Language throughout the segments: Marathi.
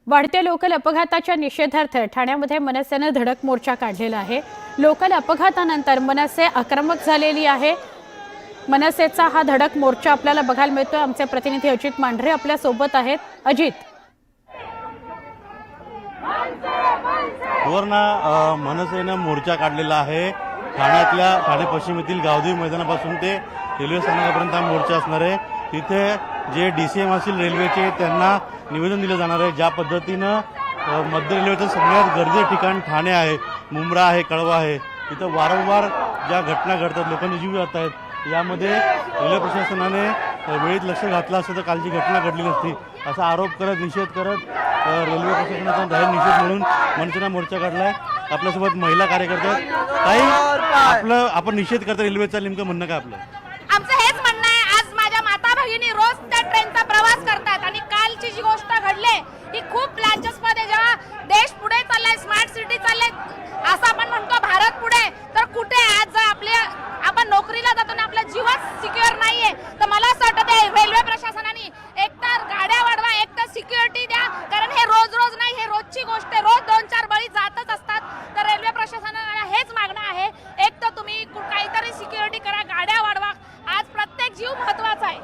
वाढत्या लोकल अपघाताच्या निषेधार्थ ठाण्यामध्ये मनसेने धडक मोर्चा काढलेला आहे। लोकल अपघातानंतर मनसे आक्रमक झालेली आहे। मनसेचा हा धडक मोर्चा आपल्याला बघायला मिळतोय। आमचे प्रतिनिधी अजित मांढरे आपल्या सोबत आहेत। अजित, मनसेने मोर्चा काढलेला आहे। ठाण्यातल्या ठाणे पश्चिम येथील गावदेवी मैदानापासून ते रेल्वे स्थानकापर्यंत हा मोर्चा असणार आहे। तिथे जे डीसीएम असतील रेल्वेचे त्यांना निवेदन दिलं जाणार आहे। ज्या पद्धतीनं मध्य रेल्वेचं सगळ्यात गर्दीचं ठिकाण ठाणे आहे, मुंब्रा आहे, कळवा आहे, तिथं वारंवार ज्या घटना घडतात, लोकांनी जीव जात आहेत, यामध्ये रेल्वे प्रशासनाने वेळीत लक्ष घातलं असतं तर कालची घटना घडली नसती, असा आरोप करत निषेध करत रेल्वे प्रशासनाचा जाहीर निषेध म्हणून मनसेने मोर्चा काढलाय। आपल्यासोबत महिला कार्यकर्ते आहेत। आपण निषेध करता रेल्वेचा नेमकं म्हणणं काय आपलं? आमचं हेच म्हणणं आहे, आज माझ्या माता भगिनी रोज त्या ट्रेनचा प्रवास करतात आणि कालची जी गोष्ट घडली ही खूप लांछनास्पद आहे। जेव्हा देश पुढे चाललाय, स्मार्ट सिटी चाललाय, असं आपण म्हणतो भारत पुढे, तर कुठे आज जर आपण नोकरीला जातो आणि आपला जीवच सिक्युअर नाहीये, तर मला असं वाटतं रेल्वे प्रशासनाने एकतर गाड्या वाढवा, एकतर सिक्युरिटी द्या, कारण हे रोज रोज नाही, हे रोजची गोष्ट आहे। रोज 2-4 बळी जातच असतात। तर रेल्वे प्रशासनाला हेच मागणं आहे, एक तर तुम्ही काहीतरी सिक्युरिटी करा, गाड्या वाढवा। आज प्रत्येक जीव महत्वाचा आहे,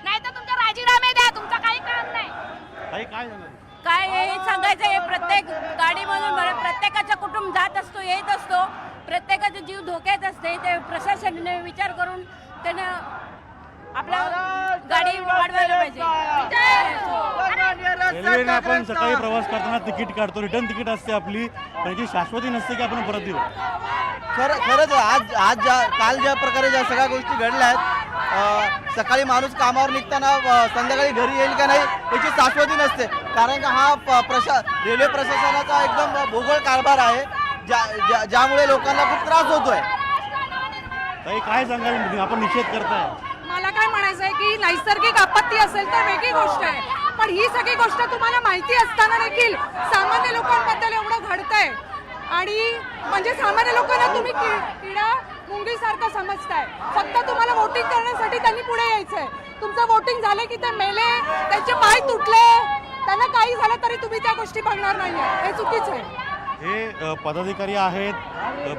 नाहीतर तुमचे राजीनामे द्या, तुमचं काही काम नाही। काय हे सांगायचं आहे, प्रत्येक गाडीमधून प्रत्येकाचा कुटुंब जात असतो, येत असतो, प्रत्येकाचा जीव धोक्यात असते। ते प्रशासनाने विचार करून त्याने आपल्या गाडी वाढवायला पाहिजे। रेल्वेने आपण सकाळी प्रवास करताना तिकीट काढतो, रिटर्न तिकीट असते आपली, पण शाश्वती नसते की आपण परत येऊ। खरंच काल ज्या प्रकारे ज्या सगळ्या गोष्टी घडल्या आहेत, सकाळी माणूस कामावर निघताना संध्याकाळी घरी येईल का नाही याची शाश्वती नसते, कारण का हा रेल्वे प्रशासनाचा एकदम भोगळ कारभार आहे, ज्यामुळे लोकांना खूप त्रास होतोय। काय सांगाल, आपण निषेध करताय? मला काय म्हणायचं आहे की नैसर्गिक आपत्ती असेल तर वेगळी गोष्ट आहे, पण ही सगळी गोष्ट तुम्हाला माहिती असताना देखील सामान्य लोकांबद्दल एवढं घडतंय आणि म्हणजे सामान्य लोकांना तुम्ही किडा मुंगीसारखं समजताय। फक्त तुम्हाला वोटिंग करण्यासाठी त्यांनी पुढे यायचंय। तुमचं वोटिंग झालं की ते मेले, त्यांचे पाय तुटले, त्यांना काही झालं तरी तुम्ही त्या गोष्टी बघणार नाहीये, हे चुकीचं आहे। हे पदाधिकारी आहेत,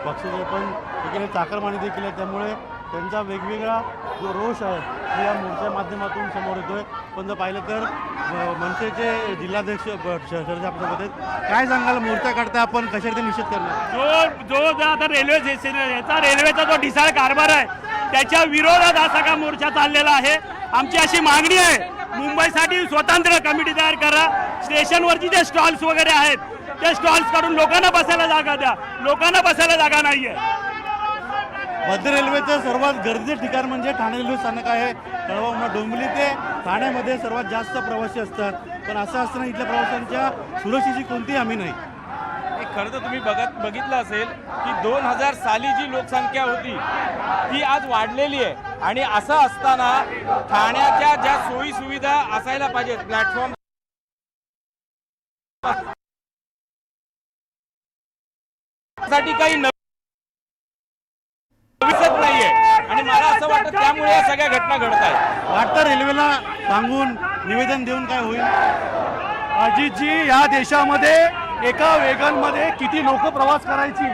पक्षाचे पण देखील चाकरमानी देखील आहे, त्यामुळे त्यांचा वेगवेगळा जो रोष आहे तो या मोर्चाच्या माध्यमातून समोर येतोय। पण जर पाहिलं तर मनसेचे जिल्हाध्यक्ष शरद आपल्यासोबत आहेत। काय सांगाल, मोर्चा काढता आपण कशासाठी निषेध करणार? जो आता रेल्वे स्टेशन याचा रेल्वेचा जो ढिसाळ कारभार आहे त्याच्या विरोधात हा सगळा मोर्चा चाललेला आहे। आमची अशी मागणी आहे, मुंबईसाठी स्वतंत्र कमिटी तयार करा, स्टेशनवरची जे स्टॉल्स वगैरे आहेत ते स्टॉल्स काढून लोकांना बसायला जागा द्या, लोकांना बसायला जागा नाहीये। मध्य रेल्वेचं सर्वात गर्दीचं ठिकाण म्हणजे ठाणे रेल्वे स्थानक आहे। कळवा डोंबिवली ते ठाण्यामध्ये सर्वात जास्त प्रवासी असतात, पण असं असताना इथल्या प्रवाशांच्या सुरक्षेची कोणतीही हमी नाही। खरं तर तुम्ही बघितलं असेल की 2000 साली जी लोकसंख्या होती ती आज वाढलेली आहे, आणि असं असताना ठाण्याच्या ज्या सोयी सुविधा असायला पाहिजेत, प्लॅटफॉर्म साठी काही दिसत नाहीये, आणि मला असं वाटतं त्यामुळे या सगळ्या घटना घडत आहेत। वाटतं रेल्वेला सांगून निवेदन देऊन काय होईल? अजितजी, या देशामध्ये एका वेगनमध्ये किती लोक प्रवास करायची,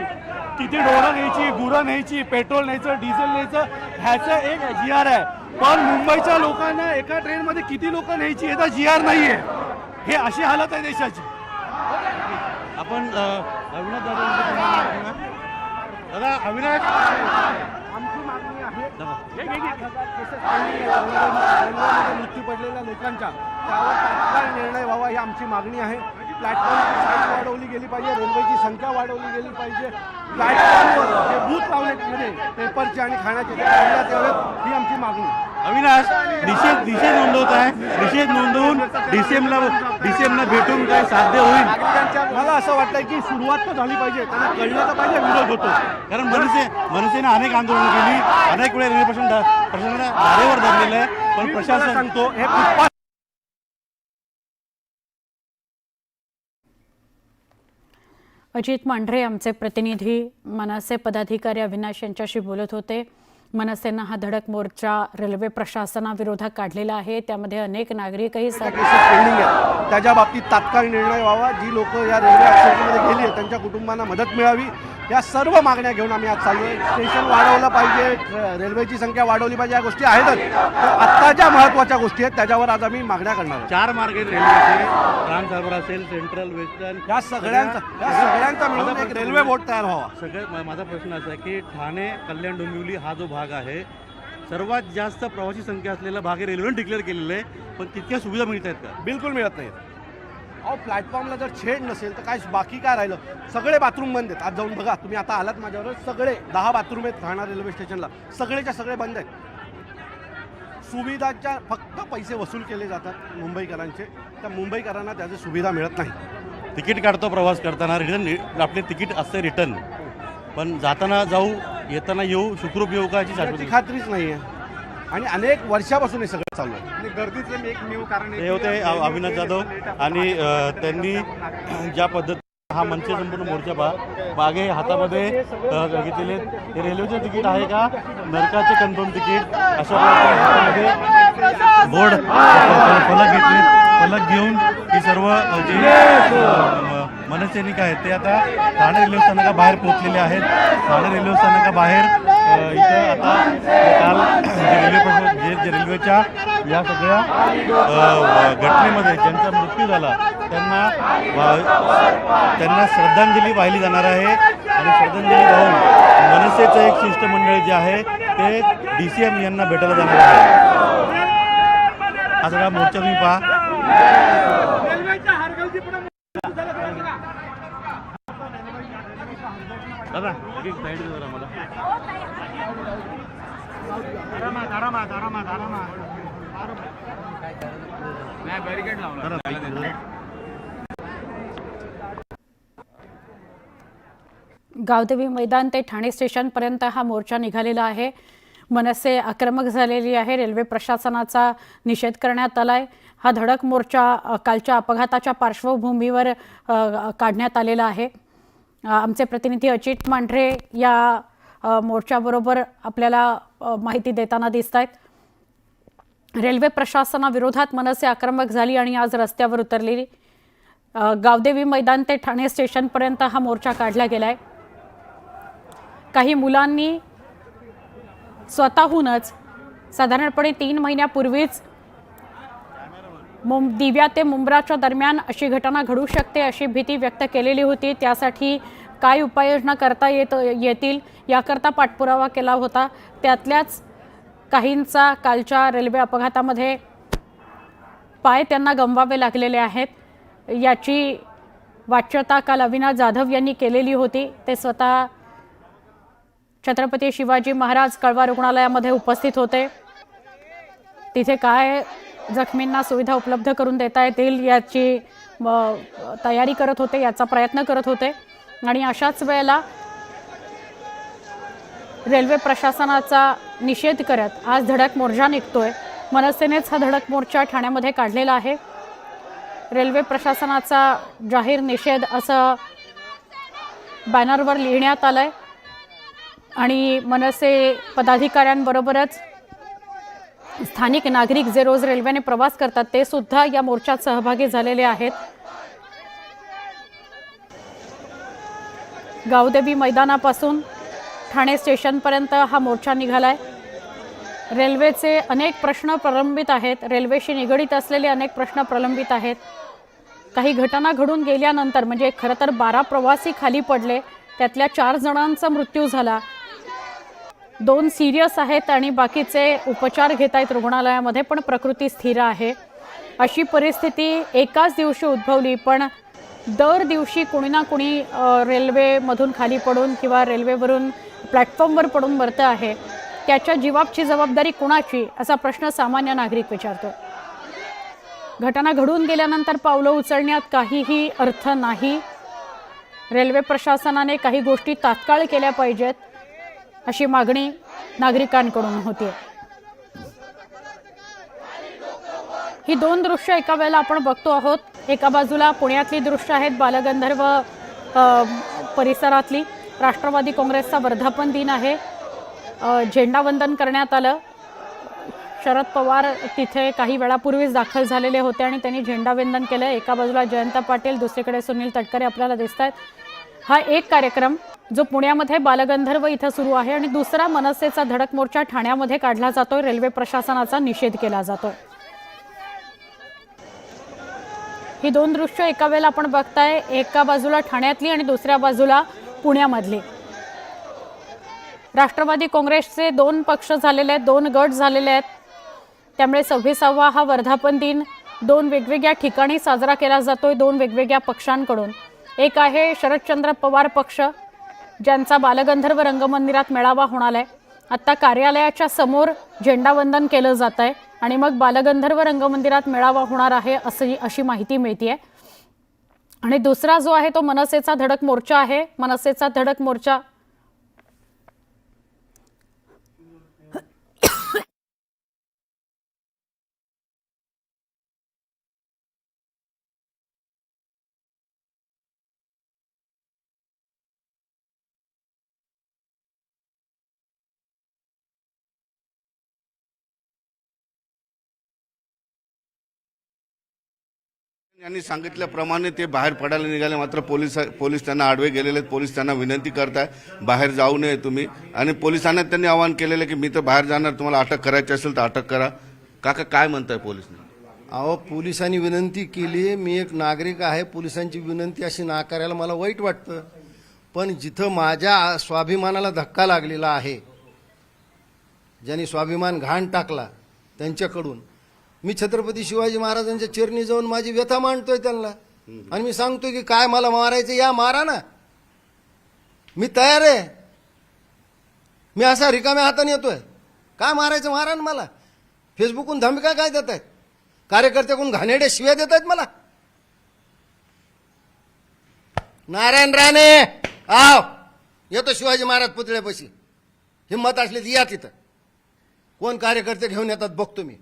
किती ढोरं न्यायची, गुरं न्यायची, पेट्रोल न्यायचं, डिझेल न्यायचं, ह्याचं एक GR आहे। पण मुंबईच्या लोकांना एका ट्रेनमध्ये किती लोक न्यायची याचा GR नाहीये। हे अशी हालत आहे देशाची। आपण अविनाश दादा अविनाश, आमची मागणी आहे रेल्वेमध्ये मृत्यू पडलेल्या लोकांच्या त्यावर तात्काळ निर्णय व्हावा, ही आमची मागणी आहे। प्लॅटफॉर्मची साईज वाढवली गेली पाहिजे, रेल्वेची संख्या वाढवली गेली पाहिजे, प्लॅटफॉर्मवर जे बूथ लावण्यामध्ये पेपरचे आणि खाण्याचे ते लावण्यात यावेत, ही आमची मागणी। अविनाश, निषेध नोंदवत आहे, निषेध नोंदवून डीसीएमला भेटून काय साध्य होईल? मला असं वाटतं की सुरुवात तर झाली पाहिजे, त्यांना कळलं तर पाहिजे विरोध होतो, कारण मनसेने अनेक आंदोलन केली, अनेक वेळा रेल्वे प्रशासनाने धारेवर धरलेलं आहे, पण प्रशासन सांगतो हे फुटपाथ। अजित मांढरे आमचे प्रतिनिधी मनसे पदाधिकारी अविनाश यांच्याशी बोलत होते। मनसेनं हा धडक मोर्चा रेल्वे प्रशासनाविरोधात काढलेला आहे. त्यामध्ये अनेक नागरिकही केसेस पेंडिंग आहेत, त्याच्या बाबतीत तात्काळ निर्णय व्हावा. जी लोक या रेल्वे ॲक्सिडेंटमध्ये गेली आहेत त्यांच्या कुटुंबांना मदत मिळावी, या सर्व मागण्या घेऊन आम्ही आज चालू आहे. स्टेशन वाढवलं पाहिजे, रेल्वेची संख्या वाढवली पाहिजे, या गोष्टी आहेतच. तर आत्ता ज्या महत्त्वाच्या गोष्टी आहेत त्याच्यावर आज आम्ही मागण्या करणार आहोत. 4 मार्ग आहेत रेल्वेचे, ट्रान्स हार्बर असेल, सेंट्रल, वेस्टर्न, या सगळ्यांचा मिळून एक रेल्वे बोर्ड तयार व्हावा. माझा प्रश्न असा आहे की ठाणे, कल्याण, डोंबिवली हा जो भाग आहे सर्वात जास्त प्रवासी संख्या असलेला भाग रेल्वेने डिक्लेअर केलेला आहे, पण तितक्या सुविधा मिळत आहेत का? बिलकुल मिळत नाहीत. अहो, प्लॅटफॉर्मला जर छेड नसेल तर काय बाकी काय राहिलं? सगळे बाथरूम बंद आहेत. आज जाऊन बघा तुम्ही, आता आलात माझ्यावर, सगळे 10 बाथरूम आहेत ठाणा रेल्वे स्टेशनला, सगळेच्या सगळे बंद आहेत. सुविधाच्या फक्त पैसे वसूल केले जातात मुंबईकरांचे, त्या मुंबईकरांना त्याची सुविधा मिळत नाही. तिकीट काढतो प्रवास करताना, रिटर्न आपले तिकीट असते रिटर्न, पण जाताना जाऊ, येताना येऊ, सुखरूप येऊ का याची त्याची खात्रीच नाही आहे. आणि अनेक वर्षापासून हे सगळं चालू आहे. गर्दीचं एकमेव कारण हे होते अविनाश जाधव, आणि त्यांनी ज्या पद्धतीने हा मनसे संपूर्ण मोर्चा मागे हातामध्ये घेतलेले हे रेल्वेचे तिकीट आहे का, नरकाचे कन्फर्म तिकीट, अशा प्रकारे हातामध्ये बोर्ड फलक घेतले, फलक घेऊन ही सर्व जे मनसैनिक आहेत ते आता ठाणे रेल्वे स्थानकाबाहेर पोहोचलेले आहेत. ठाणे रेल्वे स्थानकाबाहेर इथं आता काल जे रेल्वेच्या या सगळ्या घटनेमध्ये ज्यांचा मृत्यू झाला त्यांना श्रद्धांजली वाहिली जाणार आहे. आणि श्रद्धांजली वाहून मनसेचं एक शिष्टमंडळ जे आहे ते DCM यांना भेटायला जाणार आहे. हा सगळा मोर्चा तुम्ही पहा. दादा एक साईड जरा मला. बॅरिकेड लावला. गावदेवी मैदान ते ठाणे स्टेशनपर्यंत हा मोर्चा निघालेला आहे. मनसे आक्रमक झालेली आहे. रेल्वे प्रशासनाचा निषेध करण्यात आलाय. हा धडक मोर्चा कालच्या अपघाताच्या पार्श्वभूमीवर काढण्यात आलेला आहे. आमचे प्रतिनिधी अजित मांढरे या मोर्चाबरोबर आपल्याला माहिती देताना दिसत आहेत. रेल्वे प्रशासनाविरोधात मनसे आक्रमक झाली आणि आज रस्त्यावर उतरलेली. गावदेवी मैदान ते ठाणे स्टेशनपर्यंत हा मोर्चा काढला गेलाय. काही मुलांनी स्वतःहूनच साधारणपणे 3 महिन्यापूर्वीच दिव्या ते मुंब्राच्या दरम्यान अशी घटना घडू शकते अशी भीती व्यक्त केलेली होती. त्यासाठी काय उपाययोजना करता येतील याकरता पाठपुरावा केला होता. त्यातल्याच काहींचा कालच्या रेल्वे अपघातामध्ये पाय त्यांना गमवावे लागलेले आहेत. याची वाच्यता काल अविनाश जाधव यांनी केलेली होती. ते स्वतः छत्रपती शिवाजी महाराज कळवा रुग्णालयामध्ये उपस्थित होते. तिथे काय जखमींना सुविधा उपलब्ध करून देता येतील याची तयारी करत होते, याचा प्रयत्न करत होते. आणि अशाच वेळेला रेल्वे प्रशासनाचा निषेध करत आज धडक मोर्चा निघतोय. मनसेनेच हा धडक मोर्चा ठाण्यामध्ये काढलेला आहे. रेल्वे प्रशासनाचा जाहीर निषेध असं बॅनरवर लिहिण्यात आलंय. आणि मनसे पदाधिकाऱ्यांबरोबरच स्थानिक नागरिक जे रोज रेल्वेने प्रवास करतात ते सुद्धा या मोर्चात सहभागी झालेले आहेत. गावदेवी मैदानापासून ठाणे स्टेशनपर्यंत हा मोर्चा निघालाय. रेल्वेचे अनेक प्रश्न प्रलंबित आहेत. रेल्वेशी निगडीत असलेले अनेक प्रश्न प्रलंबित आहेत. काही घटना घडून गेल्यानंतर म्हणजे खरं तर 12 प्रवासी खाली पडले, त्यातल्या 4 जणांचा मृत्यू झाला. 2 सिरियस आहेत आणि बाकीचे उपचार घेत आहेत रुग्णालयामध्ये, पण प्रकृती स्थिर आहे. अशी परिस्थिती एकाच दिवशी उद्भवली, पण दर दिवशी कोणी ना कोणी रेल्वेमधून खाली पडून किंवा रेल्वेवरून प्लॅटफॉर्मवर पडून मरतं आहे. त्याच्या जीवाची जबाबदारी कुणाची असा प्रश्न सामान्य नागरिक विचारतो. घटना घडून गेल्यानंतर पावलं उचलण्यात काहीही अर्थ नाही. रेल्वे प्रशासनाने काही गोष्टी तात्काळ केल्या पाहिजेत अशी मागणी नागरिकांकडून होती. ही 2 दृश्य एका वेळेला आपण बघतो आहोत. एका बाजूला पुण्यातली दृश्य आहेत, बालगंधर्व परिसरातली. राष्ट्रवादी काँग्रेसचा वर्धापन दिन आहे. झेंडावंदन करण्यात आलं। शरद पवार तिथे काही वेळापूर्वीच दाखल झालेले होते आणि त्यांनी झेंडावंदन केलं। एका बाजूला जयंत पाटील, दुसरीकडे सुनील तटकरे आपल्याला दिसत आहेत। हा एक कार्यक्रम जो पुण्यामध्ये बालगंधर्व इथं सुरू आहे आणि दुसरा मनसेचा धडक मोर्चा ठाण्यामध्ये काढला जातोय। रेल्वे प्रशासनाचा निषेध केला जातोय। ही दोन दृश्य एका वेळेला आपण बघताय, एका बाजूला ठाण्यातली आणि दुसऱ्या बाजूला पुण्यामधली। राष्ट्रवादी काँग्रेसचे दोन पक्ष झालेले आहेत, दोन गट झालेले आहेत, त्यामुळे 26वा हा वर्धापन दिन दोन वेगवेगळ्या ठिकाणी साजरा केला जातोय, दोन वेगवेगळ्या पक्षांकडून। एक आहे शरदचंद्र पवार पक्ष, ज्यांचा बालगंधर्व रंगमंदिरात मेळावा होणार आहे। आता कार्यालयाच्या समोर झेंडावंदन केलं जात आहे आणि मग बालगंधर्व रंगमंदिरात मेळावा होणार आहे अशी माहिती मिळते। आणि दुसरा जो आहे तो मनसेचा धडक मोर्चा आहे। मनसेचा धडक मोर्चा यांनी सांगितल्याप्रमाणे ते बाहेर पडायला निघाले, मात्र पोलीस त्यांना आडवे गेलेले आहेत। पोलीस त्यांना विनंती करताय बाहेर जाऊ नये तुम्ही, आणि पोलिसांना त्यांनी आवाहन केलेलं की मी तर बाहेर जाणार, तुम्हाला अटक करायची असेल तर अटक करा। काका काय म्हणताय पोलिसांनी? अहो, पोलिसांनी विनंती केली, मी एक नागरिक आहे, पोलिसांची विनंती अशी नाकारायला मला वाईट वाटतं, पण जिथं माझ्या स्वाभिमानाला धक्का लागलेला आहे, ज्यांनी स्वाभिमान घाण टाकला त्यांच्याकडून मी छत्रपती शिवाजी महाराजांच्या चरणी जाऊन माझी व्यथा मांडतोय त्यांना, आणि मी सांगतोय की काय मला मारायचं या मारा ना, मी तयार आहे। मी असा रिकाम्या हाताने येतोय, काय मारायचं मारा ना मला। फेसबुकहून धमक्या काय देत आहेत, कार्यकर्त्याकडून घाणेरड्या शिव्या देत आहेत मला। नारायण राणे आव येतो शिवाजी महाराज पुतळ्यापाशी, हिंमत असली ती या तिथं, कोण कार्यकर्ते घेऊन येतात बघतो मी।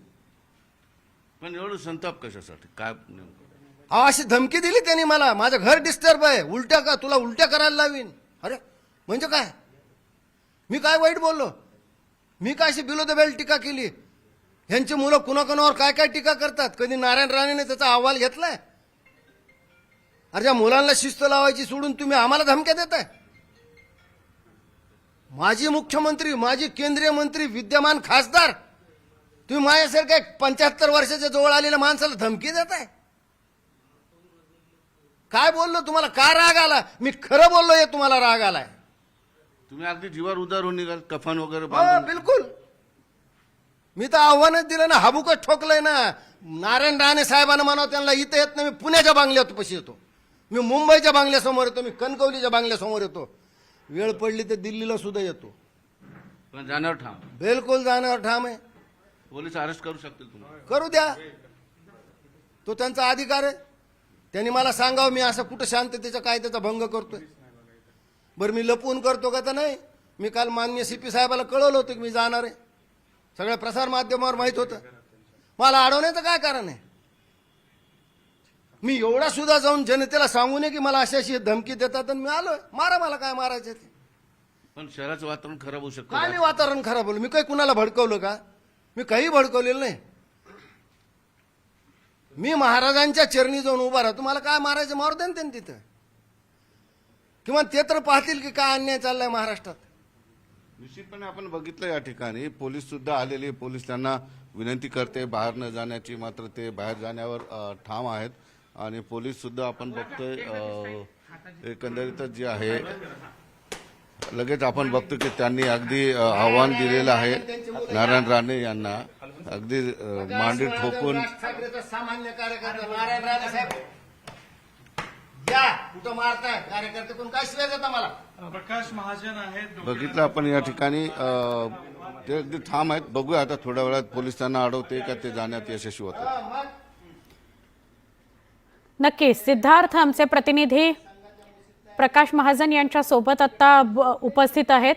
पण एवढं संताप कशासाठी, काय नेमकं? अहो, अशी धमकी दिली त्यांनी मला, माझं घर डिस्टर्ब आहे, उलट्या का तुला उलट्या करायला लावीन। अरे म्हणजे काय, मी काय वाईट बोललो? मी काय अशी बिलो द बेल्ट टीका केली? ह्यांची मुलं कुणाकुणावर काय काय टीका करतात, कधी नारायण राणेने त्याचा अहवाल घेतलाय? अरे ज्या मुलांना शिस्त लावायची सोडून तुम्ही आम्हाला धमक्या देताय। माजी मुख्यमंत्री, माजी केंद्रीय मंत्री, विद्यमान खासदार, तुम्ही माझ्यासारख्या 75 वर्षाच्या जवळ आलेल्या माणसाला धमकी देताय? काय बोललो तुम्हाला, का राग आला? मी खरं बोललोय तुम्हाला राग आलाय? तुम्ही अगदी जीवावर उदार होऊन निघाल, कफन वगैरे हो बांधून? बिलकुल, मी तर आव्हानच दिलं ना, हाबुकच ठोकलंय ना। नारायण राणे साहेबांना म्हणावं त्यांना इथं येत नाही, मी पुण्याच्या बांगल्यात पशी येतो, मी मुंबईच्या बांगल्यासमोर येतो, मी कणकवलीच्या बांगल्यासमोर येतो, वेळ पडली तर दिल्लीला सुद्धा येतो। पण जाण्यावर ठाम? बिलकुल जाण्यावर ठाम आहे। पोलीस अरेस्ट करू शकतील तुम्हाला? करू द्या, तो त्यांचा अधिकार आहे। त्यांनी मला सांगावं मी असं कुठं शांततेच्या कायद्याचा भंग करतोय? बरं मी लपवून करतो का? तर नाही, मी काल माननीय CP साहेबाला कळवलं होतं की मी जाणार आहे, सगळ्या प्रसार माध्यमावर माहित होतं, मला अडवण्याचं काय कारण आहे? मी एवढा सुद्धा जाऊन जनतेला सांगू नये की मला अशी अशी धमकी देतात आणि मी आलोय, मारा मला, काय मारायचं ते। पण शहराचं वातावरण खराब होऊ शकतं। काय मी वातावरण खराब बोललो? मी काही कुणाला भडकवलं का? मी काही भडकवलेलं नाही। मी महाराजांच्या चरणी जाऊन उभा राहतो, मला काय मारायचं मारू दे ना त्यांनी तिथं, किंवा ते तर पाहतील की काय अन्याय चाललाय महाराष्ट्रात। निश्चितपणे आपण बघितलं या ठिकाणी पोलीस सुद्धा आलेले, पोलीस त्यांना विनंती करते बाहेर न जाण्याची, मात्र ते बाहेर जाण्यावर ठाम आहेत। आणि पोलीस सुद्धा आपण बघतोय एकंदरीतच जे आहे, लगेच आपण बघतो की त्यांनी अगदी आव्हान दिलेलं आहे नारायण राणे यांना, अगदी मांडी ठोकून। सामान्य कार्यकर्ता नारायण राणे साहेब या कुठं मारताय कार्यकर्ते, कोण काय शिवाय देता मला? प्रकाश महाजन आहेत, बघितलं आपण या ठिकाणी ते अगदी ठाम आहेत। बघूया आता थोड्या वेळात पोलीस त्यांना अडवते का ते जाण्यात यशस्वी होतात। नक्की सिद्धार्थ आमचे प्रतिनिधी प्रकाश महाजन यांच्या सोबत आता उपस्थित आहेत।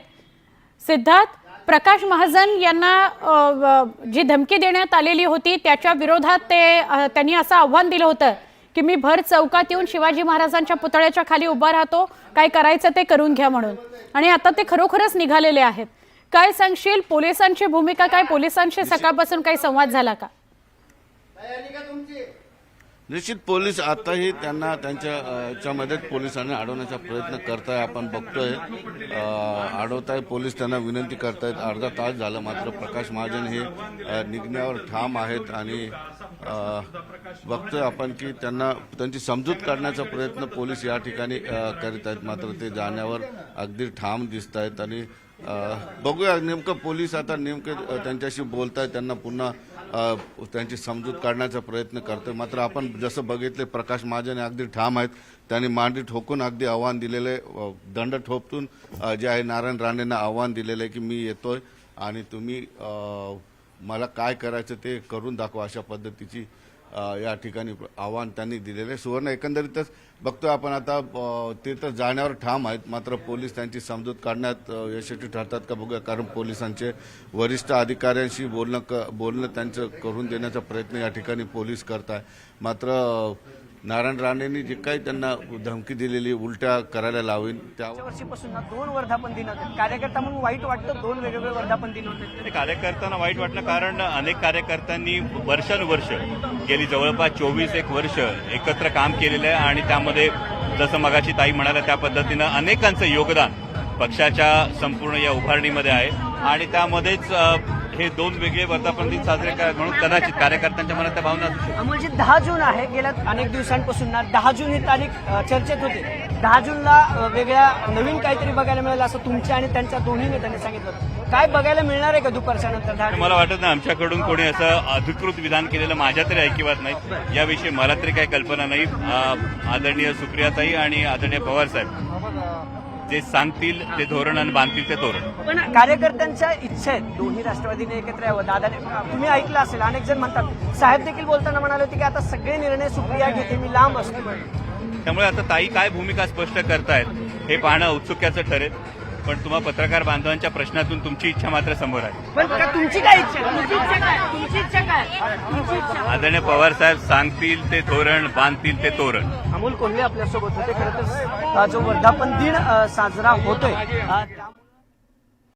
सिद्धार्थ, प्रकाश महाजन यांना जी धमकी देण्यात आलेली होती त्याच्या विरोधात त्यांनी असं आव्हान दिलं होतं की मी भर चौकात येऊन शिवाजी महाराजांच्या पुतळ्याच्या खाली उभा राहतो, काय करायचं ते करून घ्या म्हणून, आणि आता ते खरोखरच निघालेले आहेत। काय सांगशील? पोलिसांची भूमिका काय? पोलिसांशी सकाळपासून काही संवाद झाला का? निश्चित पोलीस आताही त्यांना त्यांच्यामध्ये पोलिसांनी अडवण्याचा प्रयत्न करताय. आपण बघतोय अडवताय पोलीस, त्यांना विनंती करतायत. अर्धा तास झालं मात्र प्रकाश महाजन हे निघण्यावर ठाम आहेत आणि बघतोय आपण की त्यांची समजूत काढण्याचा प्रयत्न पोलीस या ठिकाणी करीत आहेत. मात्र ते जाण्यावर अगदी ठाम दिसत आहेत आणि बघूया नेमकं पोलीस आता त्यांच्याशी बोलतायत, त्यांना पुन्हा त्यांची समजूत काढण्याचा प्रयत्न करतोय. मात्र आपण जसं बघितले प्रकाश महाजन अगदी ठाम आहेत. त्यांनी मांडी ठोकून अगदी आव्हान दिलेलं आहे, दंड ठोकून जे आहे नारायण राणेंना आव्हान दिलेलं आहे की मी येतोय आणि तुम्ही मला काय करायचं ते करून दाखवा, अशा पद्धतीची या ठिकाणी आव्हान त्यांनी दिलेलं आहे. सुवर्ण एकंदरीतच बघतोय आपण आता ते तर जाण्यावर ठाम आहेत. मात्र पोलीस त्यांची समजूत काढण्यात यशस्वी ठरतात का बघूया, कारण पोलिसांचे वरिष्ठ अधिकाऱ्यांशी बोलणं त्यांचं करून देण्याचा प्रयत्न या ठिकाणी पोलीस करत आहे. मात्र नारायण राणेंनी जे काही त्यांना धमकी दिलेली उलट्या करायला लावेन त्यावर वर्षीपासून 2 वर्धापन दिन होते. कार्यकर्ता म्हणून वाईट वाटतं, 2 वेगवेगळे वर्धापन दिन होते. कार्यकर्त्यांना वाईट वाटणं कारण अनेक कार्यकर्त्यांनी वर्षानुवर्ष गेली जवळपास 24 वर्ष एकत्र काम केलेलं आहे आणि त्यामध्ये जसं मगाशी ताई म्हणाल्या त्या पद्धतीनं अनेकांचं योगदान पक्षाच्या संपूर्ण या उभारणीमध्ये आहे आणि त्यामध्येच हे 2 वेगळे वर्धापन दिन साजरे म्हणून कदाचित कार्यकर्त्यांच्या मनात त्या भावना असू शकतात. अमोलजी 10 जून आहे, गेल्या अनेक दिवसांपासून ना 10 जून ही तारीख चर्चेत होती. 10 जूनला वेगळ्या नवीन काहीतरी बघायला मिळालं असं तुमच्या आणि त्यांच्या दोन्ही नेत्यांनी सांगितलं. काय बघायला मिळणार आहे का दुपारच्या नंतर? मला वाटत नाही आमच्याकडून कोणी असं अधिकृत विधान केलेलं माझ्या तरी ऐकिवात नाही. याविषयी मला तरी काही कल्पना नाही. आदरणीय सुप्रियाताई आणि आदरणीय पवार साहेब जे सांगतील ते धोरण आणि बांधतील ते धोरण. पण कार्यकर्त्यांच्या इच्छा आहेत दोन्ही राष्ट्रवादीने एकत्र यावं. दादाने तुम्ही ऐकलं असेल, अनेक जण म्हणतात, साहेब देखील बोलताना म्हणाले होते की आता सगळे निर्णय सुप्रिया घेते, मी लांब असतो. त्यामुळे आता ताई काय भूमिका स्पष्ट करतायत हे पाहणं औत्सुक्याचं ठरेल. पण तुम्हा पत्रकार बांधवांच्या प्रश्नातून तुमची इच्छा मात्र समोर आहे. पण तुमची काय इच्छा? तुमची इच्छा काय? आदरणीय पवार साहेब सांगतील ते धोरण, बांधतील ते तोरण. अमोल कोल्हे आपल्यासोबत होते. खरं तर जो वर्धापन दिन साजरा होतोय